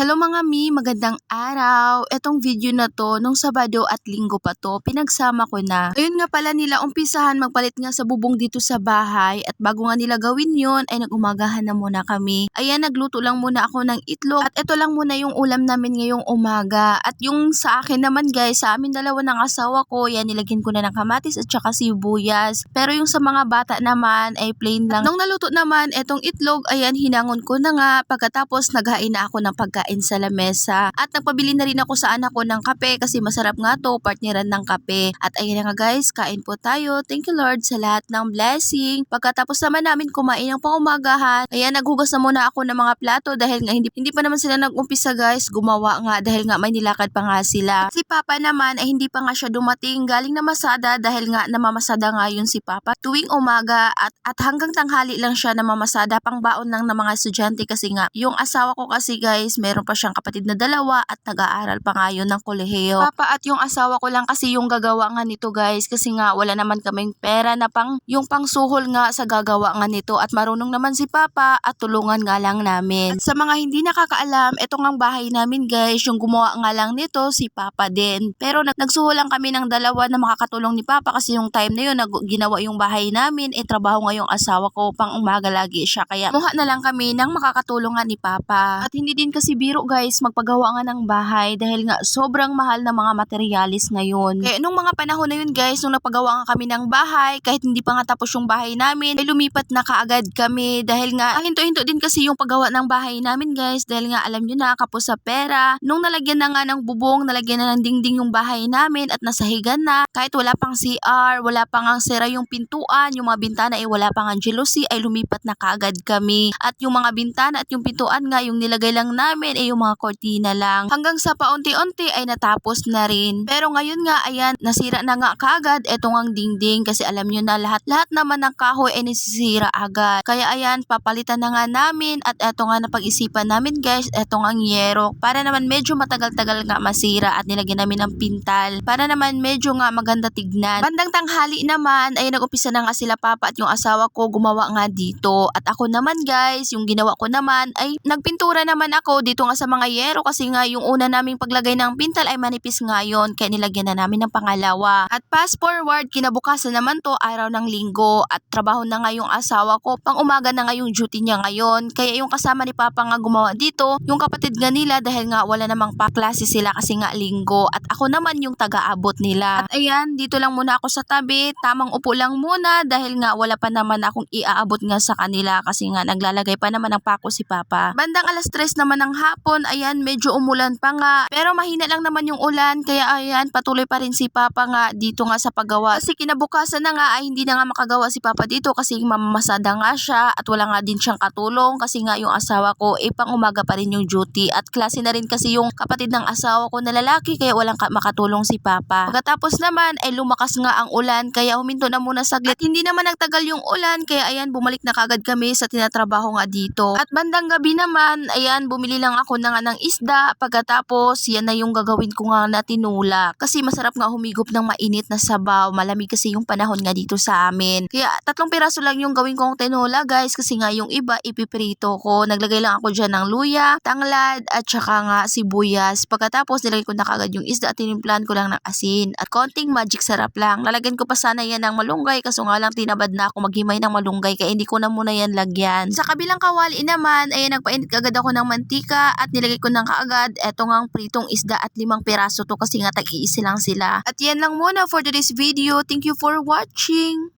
Hello mga mi, magandang araw. Etong video na to, nung Sabado at Linggo pa to, pinagsama ko na. Ayun nga pala nila umpisahan magpalit nga sa bubong dito sa bahay at bago nga nila gawin yon ay nagumagahan na muna kami. Ayan, nagluto lang muna ako ng itlog at ito lang muna yung ulam namin ngayong umaga. At yung sa akin naman guys, sa amin dalawa ng asawa ko, yan nilagyan ko na ng kamatis at saka sibuyas. Pero yung sa mga bata naman ay plain lang. Nung naluto naman etong itlog, ayan hinangon ko na nga pagkatapos naghain na ako ng pagkain sa lamesa. At nagpabili na rin ako sa anak ko ng kape kasi masarap nga to, partneran ng kape. At ayun na nga guys, kain po tayo. Thank you Lord sa lahat ng blessing. Pagkatapos naman namin kumain ng pangumagahan, ayan naghugas na muna ako ng mga plato dahil nga hindi pa naman sila nag-umpisa guys gumawa nga dahil nga may nilakad pa nga sila. At si Papa naman ay hindi pa nga siya dumating galing na Masada dahil nga namamasada nga yun si Papa tuwing umaga at hanggang tanghali lang siya namamasada pang baon lang ng mga estudyante kasi nga yung asawa ko kasi guys meron pa siyang kapatid na dalawa at nag-aaral pa nga yun ng kolehiyo. Papa at yung asawa ko lang kasi yung gagawa nga nito guys kasi nga wala naman kaming pera na yung pangsuhol nga sa gagawa nga nito at marunong naman si Papa at tulungan nga lang namin. At sa mga hindi nakakaalam, ito ngang bahay namin guys, yung gumawa nga lang nito si Papa din. Pero nagsuhol lang kami ng dalawa na makakatulong ni Papa kasi yung time na yun ginawa yung bahay namin, trabaho nga yung asawa ko, pang umaga lagi siya kaya muha na lang kami ng makakatulong nga ni Papa. At hindi din kasi biro guys magpagawa nga ng bahay dahil nga sobrang mahal na mga materialis ngayon. Kaya nung mga panahon na yun guys, nung napagawa nga kami ng bahay, kahit hindi pa nga tapos yung bahay namin, ay lumipat na kaagad kami dahil nga hinto-hinto din kasi yung paggawa ng bahay namin guys dahil nga alam nyo na kapos sa pera. Nung nalagyan na nga ng bubong, nalagyan na ng dingding yung bahay namin at nasahigan na, kahit wala pang CR, wala pang ang sira yung pintuan, yung mga bintana ay wala pang ang jealousy, ay lumipat na kaagad kami. At yung mga bintana at yung pintuan nga, yung nilagay lang namin ay yung mga kortina lang. Hanggang sa paunti-unti ay natapos na rin. Pero ngayon nga, ayan, nasira na nga kaagad etong ang dingding kasi alam nyo na lahat naman ng kahoy ay nasisira agad. Kaya ayan, papalitan na nga namin at eto nga napag-isipan namin guys, etong ang yero para naman medyo matagal-tagal nga masira at nilagyan namin ng pintal para naman medyo nga maganda tignan. Bandang tanghali naman ay nag-umpisa na nga sila Papa at yung asawa ko gumawa nga dito. At ako naman guys, yung ginawa ko naman ay nagpintura naman ako dito nga sa mga yero kasi nga yung una naming paglagay ng pintal ay manipis nga yun kaya nilagyan na namin ng pangalawa. At fast forward, kinabukasan naman to araw ng linggo at trabaho na nga yung asawa ko, pang umaga na nga yung duty niya ngayon kaya yung kasama ni Papa nga gumawa dito, yung kapatid nga nila dahil nga wala namang pa-klase sila kasi nga linggo at ako naman yung taga-abot nila. At ayan, dito lang muna ako sa tabi, tamang upo lang muna dahil nga wala pa naman akong iaabot nga sa kanila kasi nga naglalagay pa naman ng pako si Papa. Bandang 3:00 naman ng hapon, ayan medyo umulan pa nga pero mahina lang naman yung ulan kaya ayan patuloy pa rin si Papa nga dito nga sa paggawa. Kasi kinabukasan na nga ay hindi na nga makagawa si Papa dito kasi mamamasada nga siya at wala nga din siyang katulong kasi nga yung asawa ko pang umaga pa rin yung duty at klase na rin kasi yung kapatid ng asawa ko na lalaki kaya walang makatulong si Papa. Pagkatapos naman ay lumakas nga ang ulan kaya huminto na muna saglit. At hindi naman nagtagal yung ulan kaya ayan bumalik na kagad kami sa tinatrabaho nga dito. At bandang gabi naman ayan bumili lang ako na nga ng isda pagkatapos yan na yung gagawin ko nga na tinula kasi masarap nga humigop ng mainit na sabaw. Malamig kasi yung panahon nga dito sa amin. Kaya 3 piraso lang yung gawin kong tinula guys kasi nga yung iba ipiprito ko. Naglagay lang ako dyan ng luya, tanglad at saka nga sibuyas. Pagkatapos nilagay ko na kagad yung isda at tinimplan ko lang ng asin at konting magic sarap lang. Lalagyan ko pa sana yan ng malunggay kaso nga lang tinabad na ako maghimay ng malunggay kaya hindi ko na muna yan lagyan. Sa kabilang kawali naman ay nagpainit agad ako ng mantika at nilagay ko ng kaagad eto ngang pritong isda at 5 piraso to kasi nga tag-iisi lang sila. At yan lang muna for today's video. Thank you for watching.